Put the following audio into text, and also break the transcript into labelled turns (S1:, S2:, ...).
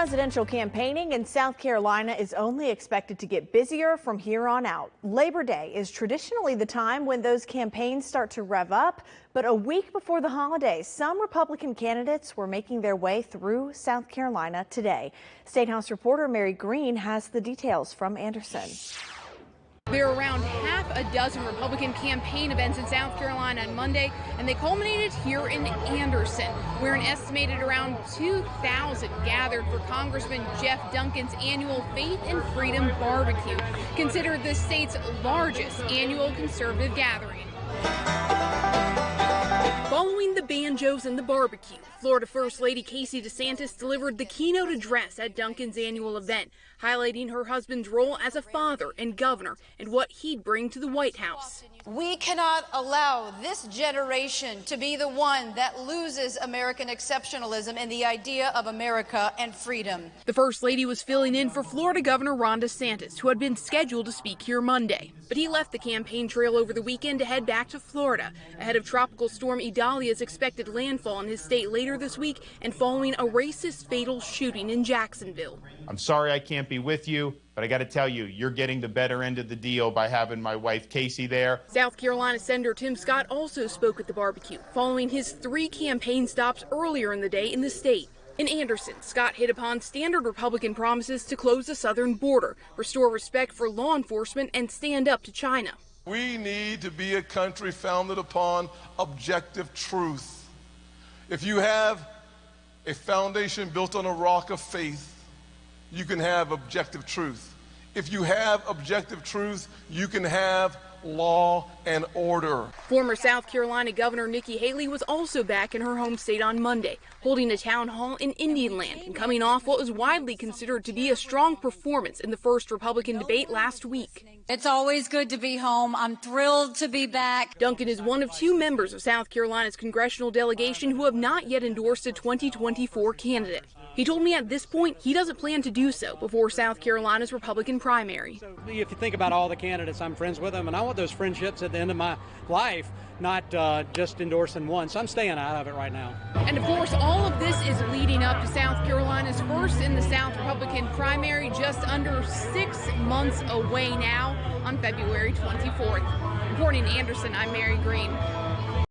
S1: Presidential campaigning in South Carolina is only expected to get busier from here on out. Labor Day is traditionally the time when those campaigns start to rev up, but a week before the holidays, some Republican candidates were making their way through South Carolina today. State House reporter Mary Green has the details from Anderson.
S2: There are around half a dozen Republican campaign events in South Carolina on Monday, and they culminated here in Anderson, where an estimated around 2,000 gathered for Congressman Jeff Duncan's annual Faith and Freedom Barbecue, considered the state's largest annual conservative gathering. Following the banjos and the barbecue, Florida First Lady Casey DeSantis delivered the keynote address at Duncan's annual event, highlighting her husband's role as a father and governor and what he'd bring to the White House.
S3: We cannot allow this generation to be the one that loses American exceptionalism and the idea of America and freedom.
S2: The First Lady was filling in for Florida Governor Ron DeSantis, who had been scheduled to speak here Monday. But he left the campaign trail over the weekend to head back to Florida, ahead of Tropical Storm Idalia's expected landfall in his state later this week and following a racist fatal shooting in Jacksonville.
S4: I'm sorry I can't be with you, but I got to tell you, you're getting the better end of the deal by having my wife Casey there.
S2: South Carolina Senator Tim Scott also spoke at the barbecue, following his 3 campaign stops earlier in the day in the state. In Anderson, Scott hit upon standard Republican promises to close the southern border, restore respect for law enforcement, and stand up to China.
S5: We need to be a country founded upon objective truth. If you have a foundation built on a rock of faith, you can have objective truth. If you have objective truth, you can have law and order.
S2: Former South Carolina Governor Nikki Haley was also back in her home state on Monday, holding a town hall in Indian Land and coming off what was widely considered to be a strong performance in the first Republican debate last week.
S3: It's always good to be home. I'm thrilled to be back.
S2: Duncan is one of 2 members of South Carolina's congressional delegation who have not yet endorsed a 2024 candidate. He told me at this point he doesn't plan to do so before South Carolina's Republican primary.
S6: So if you think about all the candidates, I'm friends with them, and I want those friendships at the end of my life, not just endorsing one. So I'm staying out of it right now.
S2: And of course, all of this is leading up to South Carolina's first in the South Republican primary, just under 6 months away now on February 24th. Reporting in Anderson, I'm Mary Green.